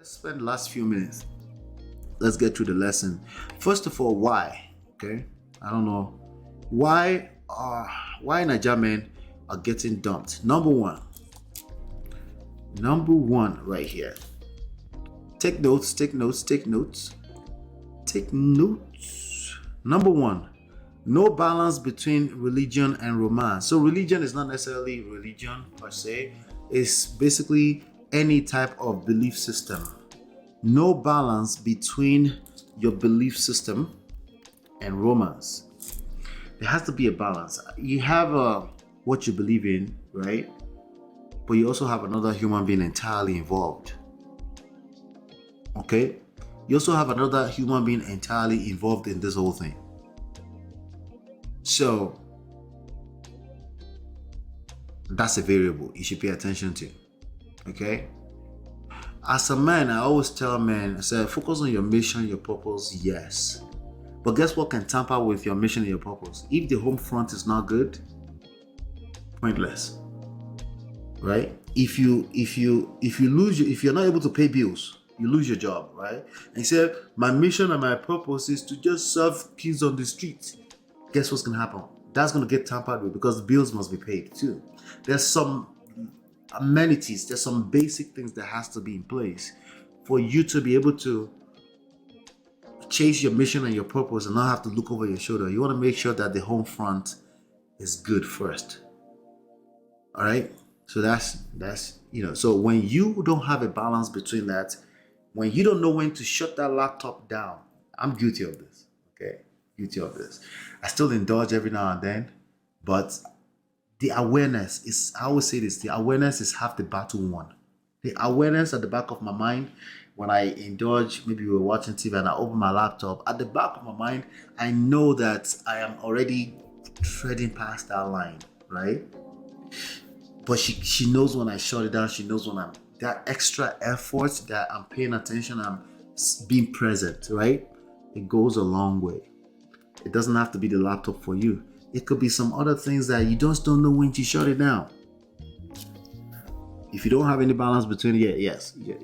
Let's spend the last few minutes. Let's get through the lesson. First of all, why? Okay, I don't know why Niger men are getting dumped. Number one, right here. Take notes. Take notes. Take notes. Take notes. Number one, no balance between religion and romance. So religion is not necessarily religion per se. It's basically any type of belief system. No balance between your belief system and romance. There has to be a balance. You have what you believe in, right? But you also have another human being entirely involved. Okay? You also have another human being entirely involved in this whole thing. So that's a variable you should pay attention to. Okay? As a man, I always tell men, I say, focus on your mission, your purpose, yes. But guess what can tamper with your mission and your purpose? If the home front is not good, pointless. Right? If you're not able to pay bills, you lose your job, right? And you say, my mission and my purpose is to just serve kids on the street. Guess what's gonna happen? That's gonna get tampered with because the bills must be paid too. There's some amenities, there's some basic things that has to be in place for you to be able to chase your mission and your purpose and not have to look over your shoulder. You want to make sure that the home front is good first. All right. So that's so when you don't have a balance between that, when you don't know when to shut that laptop down, I'm guilty of this. Okay. Guilty of this. I still indulge every now and then, but the awareness is, I always say this, the awareness is half the battle won. The awareness at the back of my mind, when I indulge, maybe we're watching TV and I open my laptop, at the back of my mind, I know that I am already treading past that line, right? But she knows when I shut it down, she knows when I'm, that extra effort that I'm paying attention, I'm being present, right? It goes a long way. It doesn't have to be the laptop for you. It could be some other things that you just don't know when to shut it down. If you don't have any balance between it,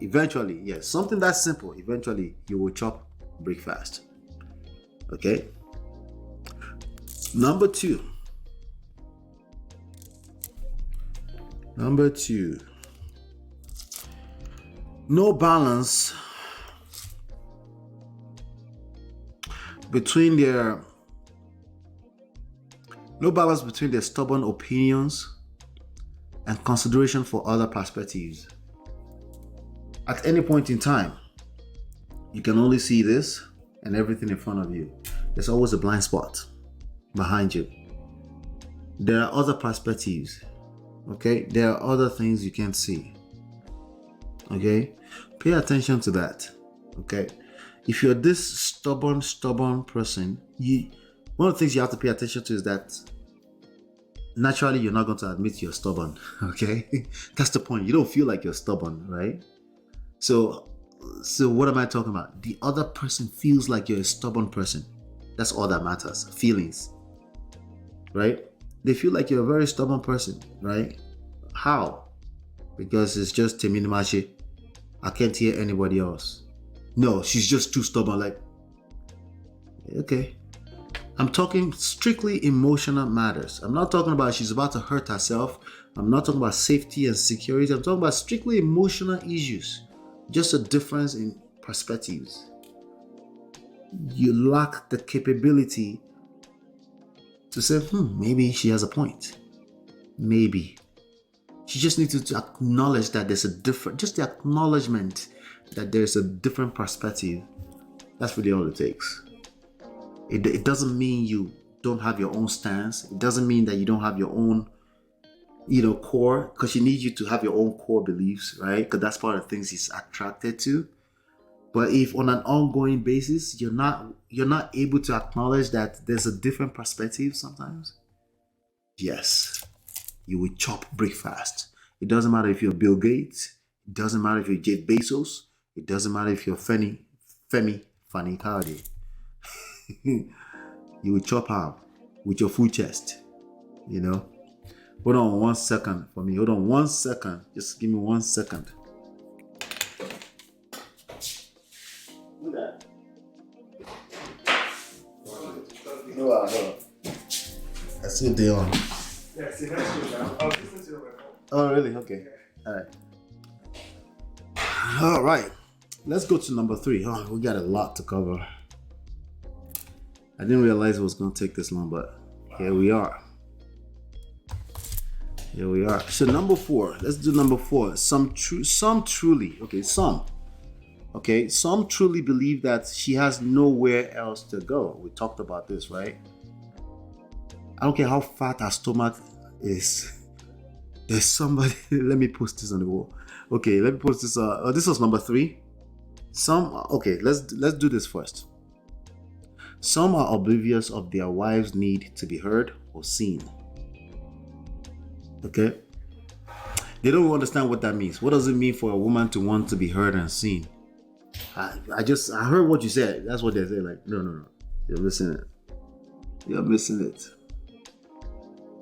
eventually, yes, something that's simple, eventually you will chop breakfast. Okay? Number two, no balance between their stubborn opinions and consideration for other perspectives. At any point in time, you can only see this and everything in front of you. There's always a blind spot behind you. There are other perspectives. Okay? There are other things you can't see. Okay? Pay attention to that. Okay? If you're this stubborn person, one of the things you have to pay attention to is that naturally you're not going to admit you're stubborn. Okay? That's the point. You don't feel like you're stubborn, right? So what am I talking about? The other person feels like you're a stubborn person. That's all that matters. Feelings. Right? They feel like you're a very stubborn person, right? How? Because it's just Teminimachi. I can't hear anybody else. No, she's just too stubborn. Like, okay. I'm talking strictly emotional matters. I'm not talking about she's about to hurt herself. I'm not talking about safety and security. I'm talking about strictly emotional issues. Just a difference in perspectives. You lack the capability to say, maybe she has a point. Maybe. She just needs to acknowledge that there's just the acknowledgement that there's a different perspective. That's really all it takes. It doesn't mean you don't have your own stance. It doesn't mean that you don't have your own, core, because she needs you to have your own core beliefs, right? Because that's part of the things he's attracted to. But if on an ongoing basis, you're not able to acknowledge that there's a different perspective sometimes, yes, you will chop breakfast. It doesn't matter if you're Bill Gates. It doesn't matter if you're Jeff Bezos. It doesn't matter if you're Femi Fani-Kayode. You will chop out with your full chest, Hold on 1 second for me. Hold on 1 second. Just give me 1 second. still day on. Yeah, see, that's good now. I was listening to your phone. Oh, really? Okay. Yeah. All right. All right. Let's go to number 3. Oh, we got a lot to cover. I didn't realize it was going to take this long, but here we are. Here we are. So number 4. Let's do number 4. Some truly believe that she has nowhere else to go. We talked about this, right? I don't care how fat her stomach is. There's somebody. Let me post this on the wall. Okay, let me post this. This was number 3. Let's do this first. Some are oblivious of their wives' need to be heard or seen. Okay? They don't understand what that means. What does it mean for a woman to want to be heard and seen? I heard what you said. That's what they say. Like, no. You're missing it.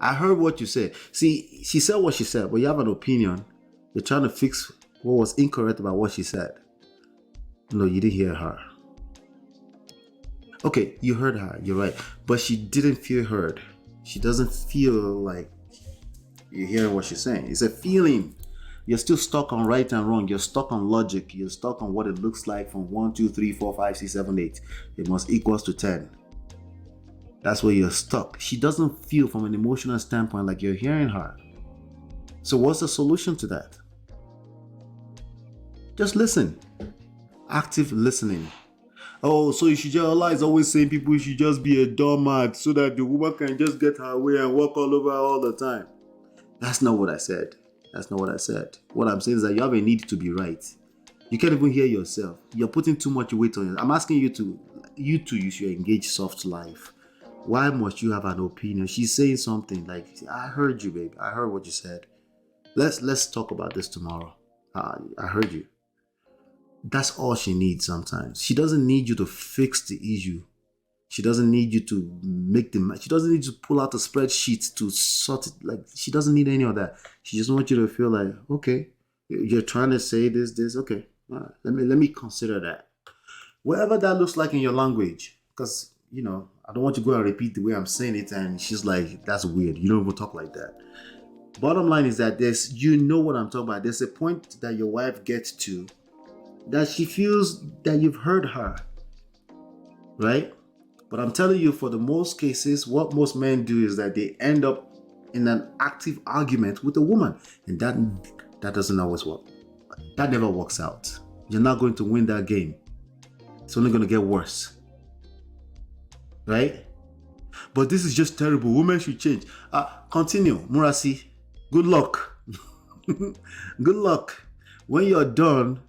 I heard what you said. See, she said what she said, but you have an opinion. You're trying to fix what was incorrect about what she said. No, you didn't hear her. Okay, you heard her. You're right. But she didn't feel heard. She doesn't feel like you hear what she's saying. It's a feeling. You're still stuck on right and wrong. You're stuck on logic. You're stuck on what it looks like from 1, 2, 3, 4, 5, 6, 7, 8. It must equals to 10. That's where you're stuck. She doesn't feel from an emotional standpoint like you're hearing her. So what's the solution to that? Just listen. Active listening. Oh, so you should just, Allah is always saying people should just be a doormat so that the woman can just get her way and walk all over all the time. That's not what I said. What I'm saying is that you have a need to be right. You can't even hear yourself. You're putting too much weight on it. I'm asking you should engage soft life. Why must you have an opinion? She's saying something like, I heard you, babe. I heard what you said. Let's talk about this tomorrow. I heard you. That's all she needs sometimes. She doesn't need you to fix the issue. She doesn't need you to she doesn't need you to pull out a spreadsheet to sort it. Like, she doesn't need any of that. She just wants you to feel like, okay, you're trying to say this, okay. All right, let me consider that. Whatever that looks like in your language. Because, I don't want to go and repeat the way I'm saying it and she's like, that's weird. You don't even talk like that. Bottom line is that what I'm talking about. There's a point that your wife gets to that she feels that you've heard her, right? But I'm telling you, for the most cases, what most men do is that they end up in an active argument with a woman, and that doesn't always work. That never works out. You're not going to win that game. It's only going to get worse, right? But this is just terrible. Women should change. Continue, Murasi. Good luck. Good luck. When you're done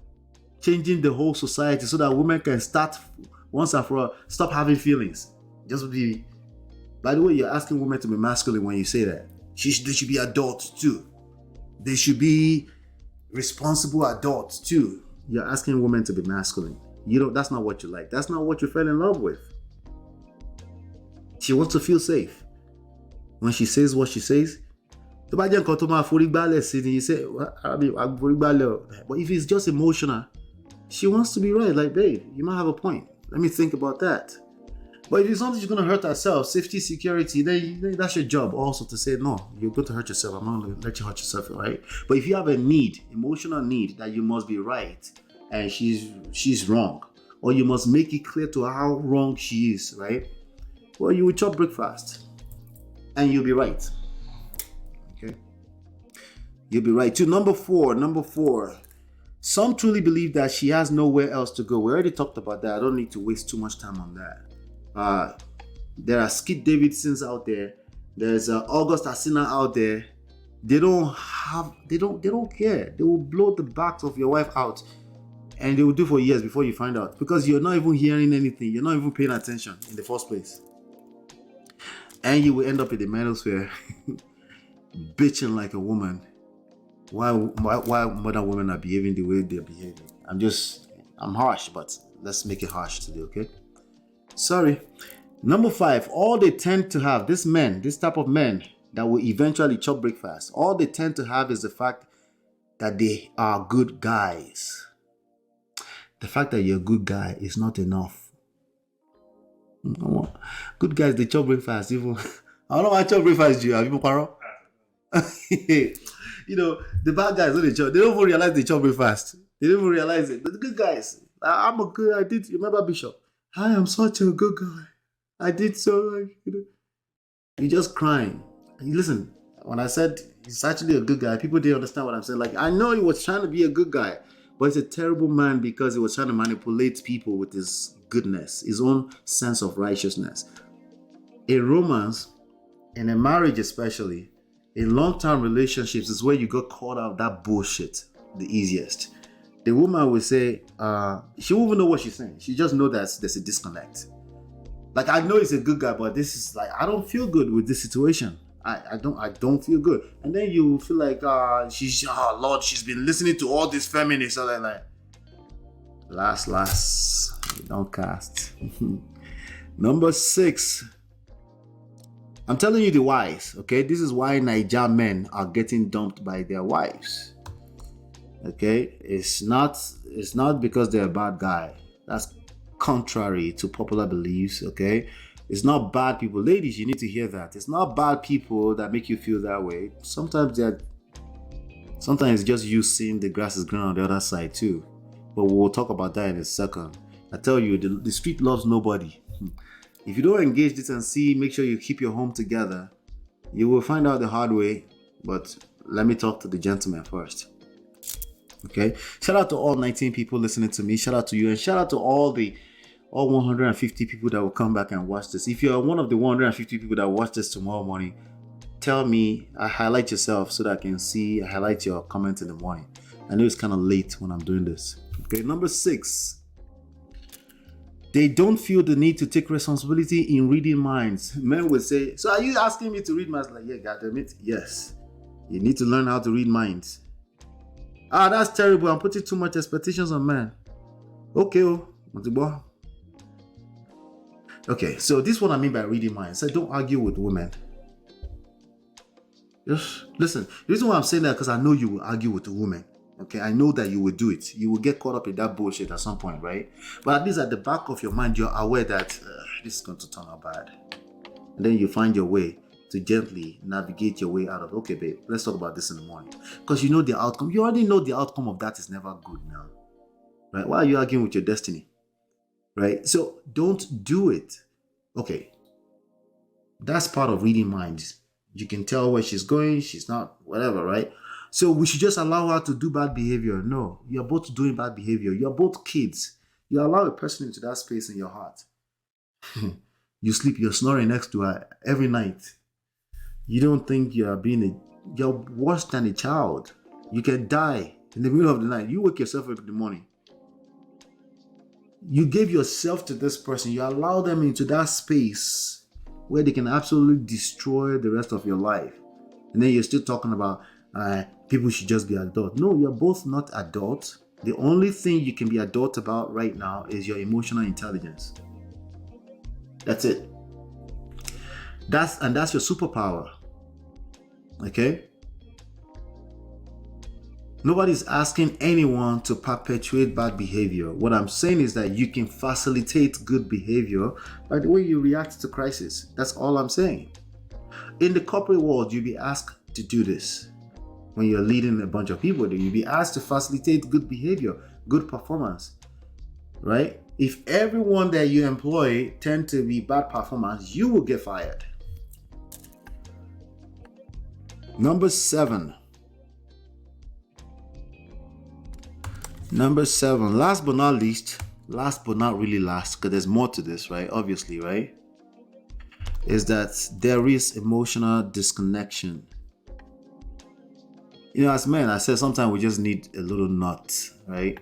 changing the whole society so that women can start once and for all, stop having feelings. Just be. By the way, you're asking women to be masculine when you say that. They should be adults too. They should be responsible adults too. You're asking women to be masculine. That's not what you like. That's not what you fell in love with. She wants to feel safe. When she says what she says, you say, but if it's just emotional, she wants to be right. Like, babe, you might have a point. Let me think about that. But if it's something she's going to hurt herself, safety, security, then that's your job also to say, no, you're going to hurt yourself. I'm not going to let you hurt yourself, right? But if you have a need, emotional need, that you must be right and she's wrong, or you must make it clear to her how wrong she is, right? Well, you will chop breakfast and you'll be right. Okay? You'll be right. To number four. Some truly believe that she has nowhere else to go. We already talked about that. I don't need to waste too much time on that. There are Skip Davidsons out there. There's August Asina out there. They don't care. They will blow the backs of your wife out, and they will do for years before you find out, because you're not even hearing anything. You're not even paying attention in the first place, and you will end up in the manosphere bitching like a woman. Why modern women are behaving the way they're behaving. I'm harsh, but let's make it harsh today, okay? Sorry. Number 5, all they tend to have, this type of men that will eventually chop breakfast, all they tend to have is the fact that they are good guys. The fact that you're a good guy is not enough. Good guys, they chop breakfast even I don't know why chop breakfast you. Have you paro? You know, the bad guys don't they chop. They don't even realize they chop breakfast. They don't even realize it. But the good guys, I'm a good. I did. Remember Bishop? I am such a good guy. I did so much. You know, you're just crying. Listen, when I said he's actually a good guy, people didn't understand what I'm saying. Like, I know he was trying to be a good guy, but he's a terrible man because he was trying to manipulate people with his goodness, his own sense of righteousness. In romance, in a marriage especially, in long-term relationships is where you got caught out of that bullshit the easiest. The woman will say, she won't even know what she's saying. She just know that there's a disconnect. Like, I know he's a good guy, but this is like, I don't feel good with this situation. I don't feel good. And then you feel like Lord, she's been listening to all these feminists. So like, last, don't cast. Number 6. I'm telling you the whys, okay? This is why Niger men are getting dumped by their wives. Okay? It's not because they're a bad guy. That's contrary to popular beliefs, okay? It's not bad people. Ladies, you need to hear that. It's not bad people that make you feel that way. Sometimes it's just you seeing the grass is green on the other side too. But we'll talk about that in a second. I tell you, the street loves nobody. If you don't engage this and see, make sure you keep your home together, you will find out the hard way. But let me talk to the gentleman first. Okay? Shout out to all 19 people listening to me. Shout out to you. And shout out to all 150 people that will come back and watch this. If you're one of the 150 people that watch this tomorrow morning, tell me, highlight yourself so that I can see, highlight your comment in the morning. I know it's kind of late when I'm doing this. Okay, number 6. They don't feel the need to take responsibility in reading minds. Men will say, so are you asking me to read minds? Like, yeah, goddamn it. Yes. You need to learn how to read minds. That's terrible. I'm putting too much expectations on men. Okay, Okay, so this is what I mean by reading minds. So don't argue with women. Just listen. The reason why I'm saying that because I know you will argue with a woman. Okay, I know that you will do it. You will get caught up in that bullshit at some point, right? But at least at the back of your mind, you're aware that this is going to turn out bad. And then you find your way to gently navigate your way out of, okay, babe, let's talk about this in the morning. Because you know the outcome. You already know the outcome of that is never good now. Right? Why are you arguing with your destiny? Right? So don't do it. Okay. That's part of reading minds. You can tell where she's going, she's not, whatever, right? So we should just allow her to do bad behavior. No, you're both doing bad behavior. You're both kids. You allow a person into that space in your heart. You sleep, you're snoring next to her every night. You don't think you're worse than a child. You can die in the middle of the night. You wake yourself up in the morning. You gave yourself to this person. You allow them into that space where they can absolutely destroy the rest of your life. And then you're still talking about people should just be adult. No, you're both not adults. The only thing you can be adult about right now is your emotional intelligence. That's it. That's your superpower. Okay? Nobody's asking anyone to perpetuate bad behavior. What I'm saying is that you can facilitate good behavior by the way you react to crisis. That's all I'm saying. In the corporate world, you'll be asked to do this. When you're leading a bunch of people, you'll be asked to facilitate good behavior, good performance, right? If everyone that you employ tend to be bad performers, you will get fired. Number 7. Last but not least, last but not really last, because there's more to this, right? Obviously, right? Is that there is emotional disconnection. You know, as men, I said sometimes we just need a little nut, right?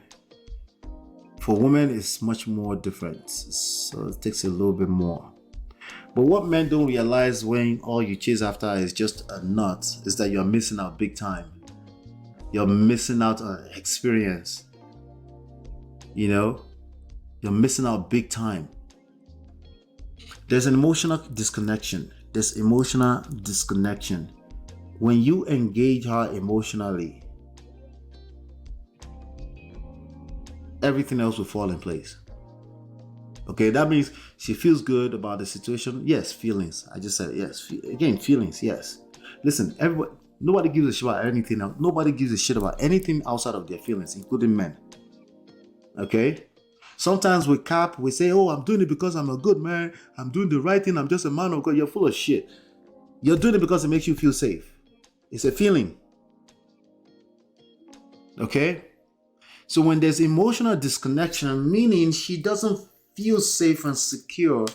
For women, it's much more different. So it takes a little bit more. But what men don't realize when all you chase after is just a nut is that you're missing out big time. You're missing out on experience. You know, you're missing out big time. There's an emotional disconnection. When you engage her emotionally, everything else will fall in place. Okay, that means she feels good about the situation. Yes, feelings. I just said yes. Again, feelings. Yes. Listen, everybody, nobody gives a shit about anything else. Nobody gives a shit about anything outside of their feelings, including men. Okay. Sometimes we cap, we say, "Oh, I'm doing it because I'm a good man. I'm doing the right thing. I'm just a man of God." You're full of shit. You're doing it because it makes you feel safe. It's a feeling. Okay. So when there's emotional disconnection, meaning she doesn't feel safe and secure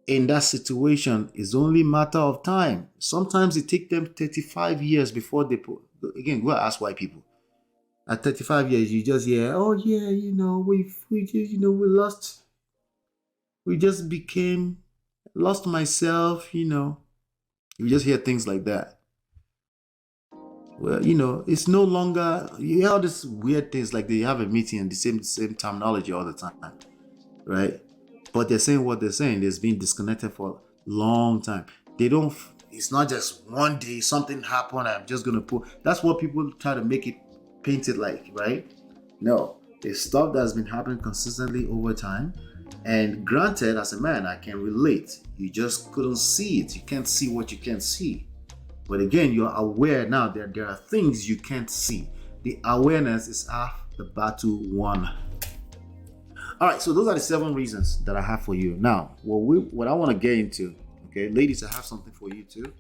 in that situation, is only a matter of time. Sometimes it takes them 35 years before they put. Again, go ask white people. At 35 years, you just hear, "Oh yeah, we just became lost myself." You just hear things like that. Well, it's no longer, you hear all these weird things like they have a meeting and the same terminology all the time, right? But they're saying what they're saying. There's been disconnected for a long time. They don't. It's not just one day something happened. I'm just gonna put. That's what people try to make it paint it like, right? No, it's stuff that's been happening consistently over time. And granted, as a man, I can relate. You just couldn't see it. You can't see what you can't see. But again, you're aware now that there are things you can't see. The awareness is half the battle won. All right, so those are the 7 reasons that I have for you. Now, what I want to get into, okay, ladies, I have something for you too.